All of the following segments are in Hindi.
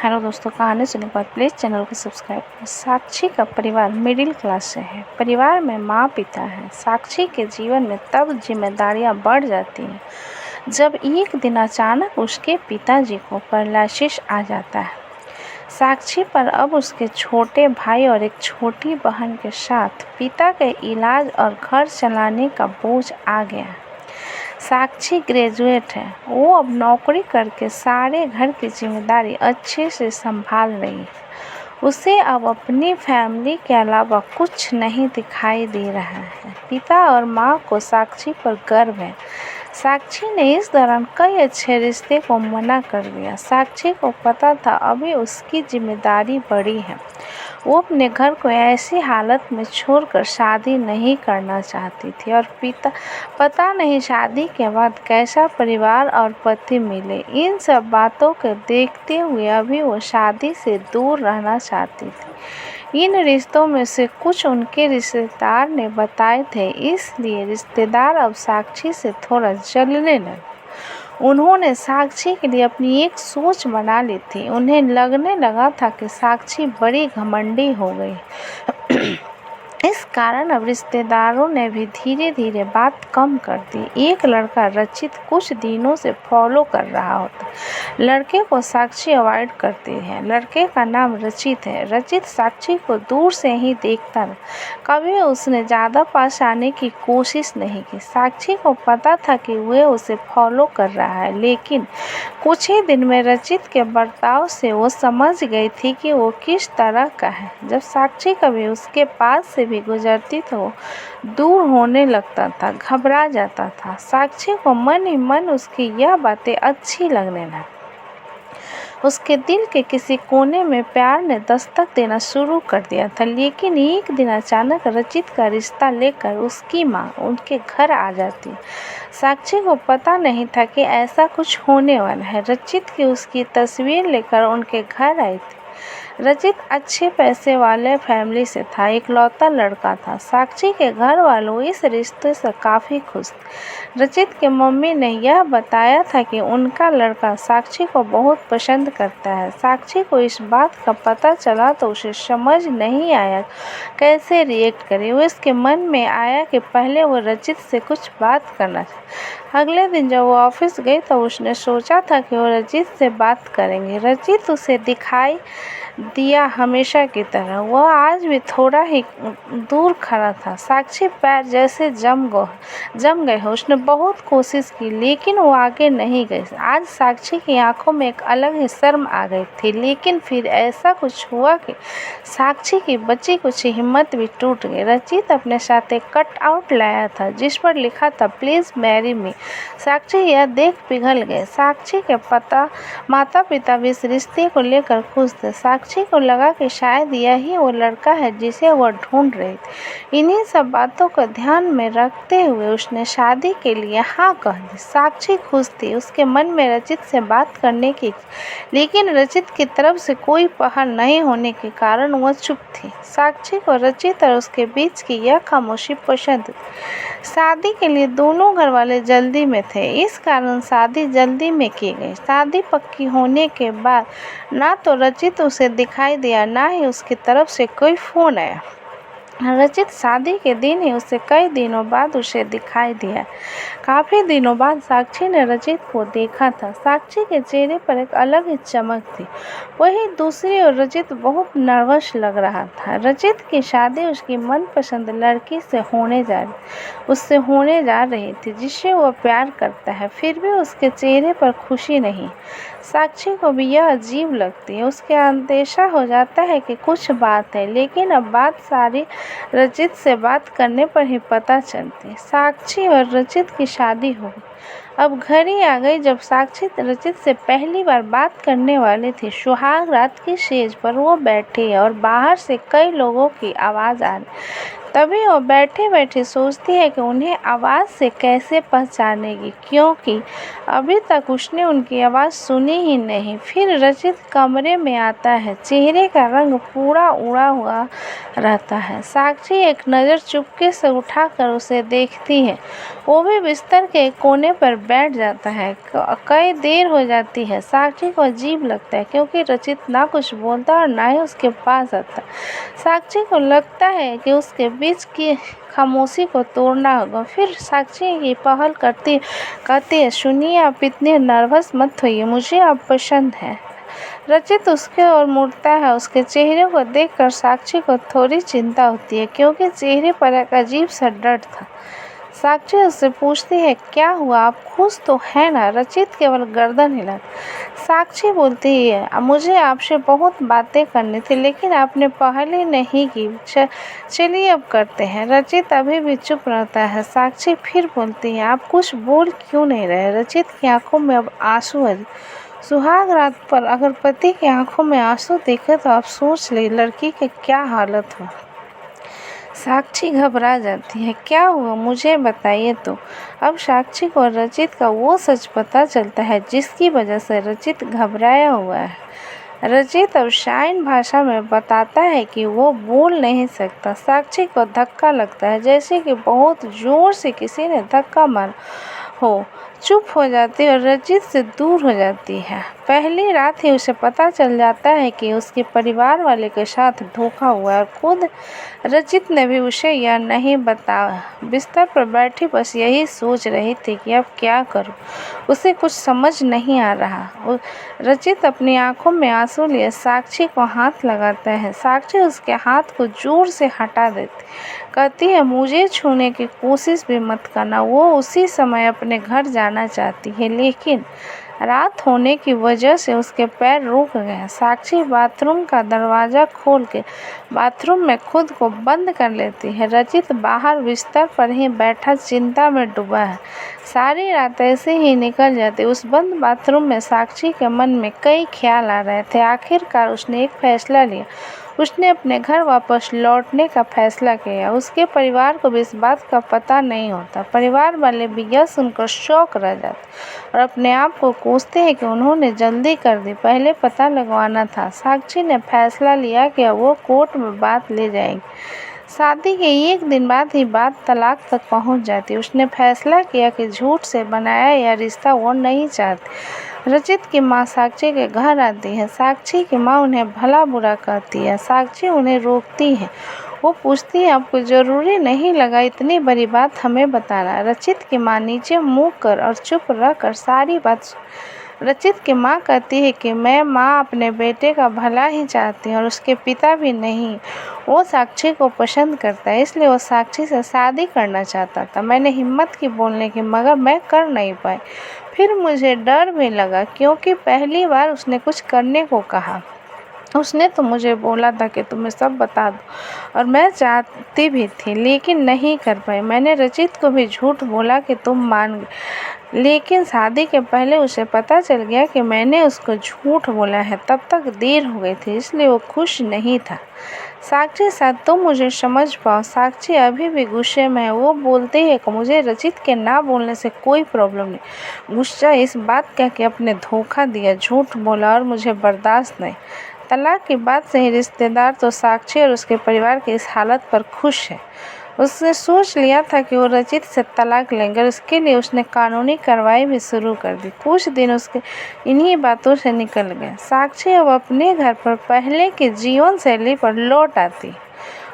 हेलो दोस्तों, कहानी सुनने के बाद प्लीज़ चैनल को सब्सक्राइब करें। साक्षी का परिवार मिडिल क्लास से है। परिवार में माँ पिता है। साक्षी के जीवन में तब जिम्मेदारियाँ बढ़ जाती हैं जब एक दिन अचानक उसके पिताजी को पैरालिसिस आ जाता है। साक्षी पर अब उसके छोटे भाई और एक छोटी बहन के साथ पिता के इलाज और घर चलाने का बोझ आ गया है। साक्षी ग्रेजुएट है। वो अब नौकरी करके सारे घर की जिम्मेदारी अच्छे से संभाल रही है। उसे अब अपनी फैमिली के अलावा कुछ नहीं दिखाई दे रहा है। पिता और माँ को साक्षी पर गर्व है। साक्षी ने इस दौरान कई अच्छे रिश्ते को मना कर दिया। साक्षी को पता था अभी उसकी जिम्मेदारी बड़ी है। वो अपने घर को ऐसी हालत में छोड़कर शादी नहीं करना चाहती थी और पता नहीं शादी के बाद कैसा परिवार और पति मिले। इन सब बातों को देखते हुए अभी वो शादी से दूर रहना चाहती थी। इन रिश्तों में से कुछ उनके रिश्तेदार ने बताए थे, इसलिए रिश्तेदार अब साक्षी से थोड़ा जलने लगे। उन्होंने साक्षी के लिए अपनी एक सोच बना ली थी। उन्हें लगने लगा था कि साक्षी बड़ी घमंडी हो गई। इस कारण अब रिश्तेदारों ने भी धीरे धीरे बात कम कर दी। एक लड़का रचित कुछ दिनों से फॉलो कर रहा होता। लड़के को साक्षी अवॉइड करती है। लड़के का नाम रचित है। रचित साक्षी को दूर से ही देखता रहा। कभी उसने ज़्यादा पास आने की कोशिश नहीं की। साक्षी को पता था कि वह उसे फॉलो कर रहा है, लेकिन कुछ ही दिन में रचित के बर्ताव से वो समझ गई थी कि वो किस तरह का है। जब साक्षी कभी उसके पास से भी गुजरती तो दूर होने लगता था, घबरा जाता था। साक्षी को मन ही मन उसकी यह बातें अच्छी लगने लगी। उसके दिल के किसी कोने में प्यार ने दस्तक देना शुरू कर दिया था। लेकिन एक दिन अचानक रचित का रिश्ता लेकर उसकी माँ उनके घर आ जाती। साक्षी को पता नहीं था कि ऐसा कुछ होने वाला है। रचित की उसकी तस्वीर लेकर उनके घर आई थी। रचित अच्छे पैसे वाले फैमिली से था, इकलौता लड़का था। साक्षी के घर वालों इस रिश्ते से काफ़ी खुश थे। रचित की मम्मी ने यह बताया था कि उनका लड़का साक्षी को बहुत पसंद करता है। साक्षी को इस बात का पता चला तो उसे समझ नहीं आया कैसे रिएक्ट करे। उसके मन में आया कि पहले वो रचित से कुछ बात करना चाहिए। अगले दिन जब वो ऑफिस गई तो उसने सोचा था कि वो रचित से बात करेंगे। रचित उसे दिखाई दिया हमेशा की तरह। वह आज भी थोड़ा ही दूर खड़ा था। साक्षी पैर जैसे जम गए हो। उसने बहुत कोशिश की लेकिन वो आगे नहीं गई। आज साक्षी की आंखों में एक अलग ही शर्म आ गई थी। लेकिन फिर ऐसा कुछ हुआ कि साक्षी की बची कुछ हिम्मत भी टूट गई। रचित अपने साथ एक कट आउट लाया था जिस पर लिखा था, प्लीज़ मैरी मी। साक्षी यह देख पिघल गए। साक्षी के माता पिता भी इस रिश्ते को लेकर खुश थे। साक्षी को लगा कि शायद यही वो लड़का है जिसे वह ढूंढ रही थी। इन्हीं सब बातों को ध्यान में रखते हुए उसने शादी के लिए हाँ कह दी। साक्षी खुश थी। उसके मन में रचित से बात करने की, लेकिन रचित की तरफ से कोई पहल नहीं होने के कारण वह चुप थी। साक्षी को रचित और उसके बीच की यह खामोशी पसंद थी। शादी के लिए दोनों घर वाले जल्दी में थे, इस कारण शादी जल्दी में की गई। शादी पक्की होने के बाद ना तो रचित उसे दिखाई दिया, ना ही उसकी तरफ से कोई फ़ोन आया। रचित शादी के दिन ही उसे कई दिनों बाद उसे दिखाई दिया। काफ़ी दिनों बाद साक्षी ने रचित को देखा था। साक्षी के चेहरे पर एक अलग ही चमक थी। वही दूसरी ओर रचित बहुत नर्वस लग रहा था। रचित की शादी उसकी मनपसंद लड़की से होने जा रही थी जिससे वह प्यार करता है। फिर भी उसके चेहरे पर खुशी नहीं। साक्षी को भी यह अजीब लगती है। उसके अंदेशा हो जाता है कि कुछ बात है, लेकिन अब बात सारी रचित से बात करने पर ही पता चलती। साक्षी और रचित की शादी हो गई। अब घड़ी आ गई जब साक्षी रचित से पहली बार बात करने वाली थी। सुहाग रात की सेज पर वो बैठी है और बाहर से कई लोगों की आवाज़ आ रही। तभी वो बैठे बैठे सोचती है कि उन्हें आवाज़ से कैसे पहचानेगी, क्योंकि अभी तक उसने उनकी आवाज़ सुनी ही नहीं। फिर रचित कमरे में आता है। चेहरे का रंग पूरा उड़ा हुआ रहता है। साक्षी एक नज़र चुपके से उठाकर उसे देखती है। वो भी बिस्तर के कोने पर बैठ जाता है। कई देर हो जाती है। साक्षी को अजीब लगता है, क्योंकि रचित ना कुछ बोलता और ना ही उसके पास आता। साक्षी को लगता है कि उसके बीच की खामोशी को तोड़ना होगा। फिर साक्षी की पहल कहती है, सुनिए, आप इतने नर्वस मत होइए, मुझे आप पसंद है। रचित उसके ओर मुड़ता है। उसके चेहरे को देखकर साक्षी को थोड़ी चिंता होती है, क्योंकि चेहरे पर एक अजीब सा डर था। साक्षी उससे पूछती है, क्या हुआ, आप खुश तो है ना? रचित केवल गर्दन हिला। साक्षी बोलती है, मुझे आपसे बहुत बातें करनी थी, लेकिन आपने पहले नहीं की। चलिए अब करते हैं। रचित अभी भी चुप रहता है। साक्षी फिर बोलती है, आप कुछ बोल क्यों नहीं रहे? रचित की आंखों में अब आंसू है। सुहाग रात पर अगर पति की आंखों में आंसू दिखे तो आप सोच ले लड़की की क्या हालत हो। साक्षी घबरा जाती है। क्या हुआ, मुझे बताइए तो। अब साक्षी को रचित का वो सच पता चलता है जिसकी वजह से रचित घबराया हुआ है। रचित अब साइन भाषा में बताता है कि वो बोल नहीं सकता। साक्षी को धक्का लगता है, जैसे कि बहुत जोर से किसी ने धक्का मारा हो। चुप हो जाती है और रचित से दूर हो जाती है। पहली रात ही उसे पता चल जाता है कि उसके परिवार वाले के साथ धोखा हुआ है, और खुद रचित ने भी उसे यह नहीं बताया। बिस्तर पर बैठी बस यही सोच रही थी कि अब क्या करूं। उसे कुछ समझ नहीं आ रहा। रचित अपनी आंखों में आंसू लिए साक्षी को हाथ लगाता है। साक्षी उसके हाथ को जोर से हटा देती, कहती है, मुझे छूने की कोशिश भी मत करना। वो उसी समय अपने घर जाना चाहती है, लेकिन रात होने की वजह से उसके पैर रुक गए। साक्षी बाथरूम का दरवाज़ा खोल के बाथरूम में खुद को बंद कर लेती है। रचित बाहर बिस्तर पर ही बैठा चिंता में डूबा है। सारी रात ऐसे ही निकल जाती। उस बंद बाथरूम में साक्षी के मन में कई ख्याल आ रहे थे। आखिरकार उसने एक फैसला लिया। उसने अपने घर वापस लौटने का फैसला किया। उसके परिवार को भी इस बात का पता नहीं होता। परिवार वाले भी यह सुनकर शौक रह जाते और अपने आप को कोसते हैं कि उन्होंने जल्दी कर दी, पहले पता लगवाना था। साक्षी ने फैसला लिया कि वो कोर्ट में बात ले जाएगी। शादी के एक दिन बाद ही बात तलाक तक पहुंच जाती। उसने फैसला किया कि झूठ से बनाया यह रिश्ता वो नहीं चाहती। रचित की माँ साक्षी के घर आती है। साक्षी की माँ उन्हें भला बुरा कहती है। साक्षी उन्हें रोकती है। वो पूछती है, आपको ज़रूरी नहीं लगा इतनी बड़ी बात हमें बताना? रचित की माँ नीचे मुँह कर और चुप रह कर सारी बात रचित की माँ कहती है कि मैं माँ अपने बेटे का भला ही चाहती हूँ और उसके पिता भी नहीं। वो साक्षी को पसंद करता है, इसलिए वो साक्षी से शादी करना चाहता था। मैंने हिम्मत की बोलने की, मगर मैं कर नहीं पाई। फिर मुझे डर भी लगा, क्योंकि पहली बार उसने कुछ करने को कहा। उसने तो मुझे बोला था कि तुम्हें सब बता दो, और मैं चाहती भी थी, लेकिन नहीं कर पाई। मैंने रचित को भी झूठ बोला कि तुम मान गए, लेकिन शादी के पहले उसे पता चल गया कि मैंने उसको झूठ बोला है। तब तक देर हो गई थी, इसलिए वो खुश नहीं था। साक्षी, शायद तुम मुझे समझ पाओ। साक्षी अभी भी गुस्से में है। वो बोलती है कि मुझे रचित के ना बोलने से कोई प्रॉब्लम नहीं। गुस्सा इस बात का कि अपने धोखा दिया, झूठ बोला और मुझे बर्दाश्त नहीं। तलाक की बात से ही रिश्तेदार तो साक्षी और उसके परिवार की इस हालत पर खुश है। उसने सोच लिया था कि वो रचित से तलाक लेंगे, और उसके लिए उसने कानूनी कार्रवाई भी शुरू कर दी। कुछ दिन उसके इन्हीं बातों से निकल गए। साक्षी अब अपने घर पर पहले की जीवन शैली पर लौट आती।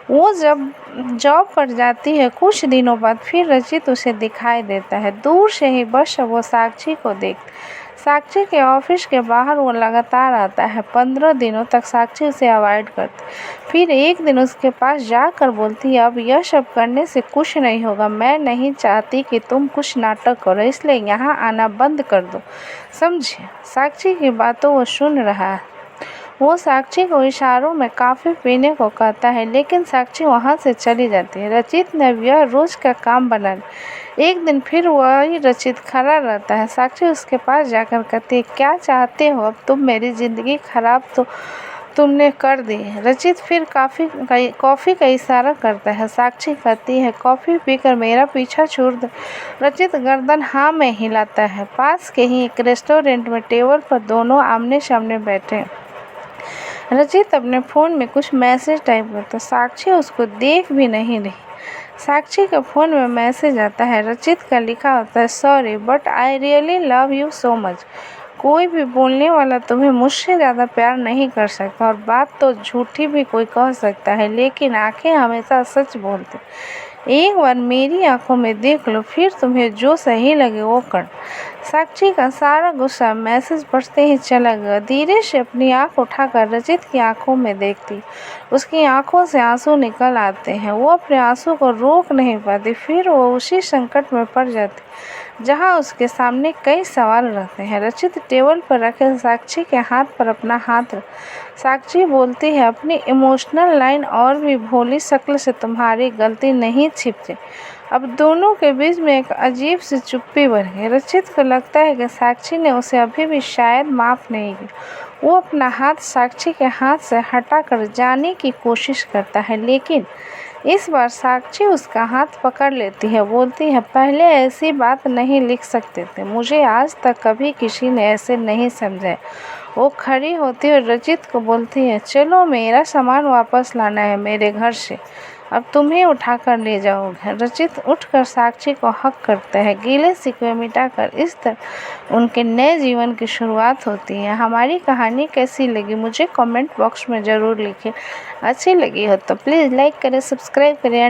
वो जब जॉब पर जाती है, कुछ दिनों बाद फिर रचित उसे दिखाई देता है। दूर से ही बस वो साक्षी को देखती। साक्षी के ऑफिस के बाहर वो लगातार आता है। 15 दिनों तक साक्षी उसे अवॉइड करती। फिर एक दिन उसके पास जाकर बोलती है, अब यह सब करने से कुछ नहीं होगा। मैं नहीं चाहती कि तुम कुछ नाटक करो, इसलिए यहाँ आना बंद कर दो, समझे? साक्षी की बातों वो सुन रहा है। वो साक्षी को इशारों में काफ़ी पीने को कहता है, लेकिन साक्षी वहाँ से चली जाती है। रचित ने यह रोज़ का काम बना लिया। एक दिन फिर वही रचित खड़ा रहता है। साक्षी उसके पास जाकर कहती है, क्या चाहते हो अब तुम? मेरी ज़िंदगी खराब तो तुमने कर दी। रचित फिर कॉफ़ी का इशारा करता है। साक्षी कहती है, कॉफ़ी पीकर मेरा पीछा छोड़ दो। रचित गर्दन हाँ में हिलाता है। पास के ही एक रेस्टोरेंट में टेबल पर दोनों आमने सामने बैठे। रचित अपने फ़ोन में कुछ मैसेज टाइप करता। साक्षी उसको देख भी नहीं रही। साक्षी के फ़ोन में मैसेज आता है। रचित का लिखा होता है, sorry but I really love you so much. कोई भी बोलने वाला तुम्हें मुझसे ज़्यादा प्यार नहीं कर सकता, और बात तो झूठी भी कोई कह सकता है, लेकिन आंखें हमेशा सच बोलती। एक बार मेरी आंखों में देख लो, फिर तुम्हें जो सही लगे वो कर। साक्षी का सारा गुस्सा मैसेज पढ़ते ही चला गया। धीरे से अपनी आंख उठाकर रचित की आंखों में देखती। उसकी आंखों से आंसू निकल आते हैं। वो अपने आंसू को रोक नहीं पाती। फिर वो उसी संकट में पड़ जाती जहां उसके सामने कई सवाल रहते हैं। रचित टेबल पर रखे साक्षी के हाथ पर अपना हाथ रख। साक्षी बोलती है, अपनी इमोशनल लाइन और भी भोली शक्ल से तुम्हारी गलती नहीं छिपती। अब दोनों के बीच में एक अजीब सी चुप्पी बढ़ गई। रचित को लगता है कि साक्षी ने उसे अभी भी शायद माफ़ नहीं किया। वो अपना हाथ साक्षी के हाथ से हटाकर जाने की कोशिश करता है, लेकिन इस बार साक्षी उसका हाथ पकड़ लेती है। बोलती है, पहले ऐसी बात नहीं लिख सकते थे। मुझे आज तक कभी किसी ने ऐसे नहीं समझा। वो खड़ी होती है और रचित को बोलती है, चलो मेरा सामान वापस लाना है मेरे घर से, अब तुम्हें उठाकर ले जाओगे। रचित उठकर साक्षी को हक करता है। गीले शिकवे मिटाकर इस तरह उनके नए जीवन की शुरुआत होती है। हमारी कहानी कैसी लगी मुझे कमेंट बॉक्स में ज़रूर लिखें। अच्छी लगी हो तो प्लीज़ लाइक करें, सब्सक्राइब करें।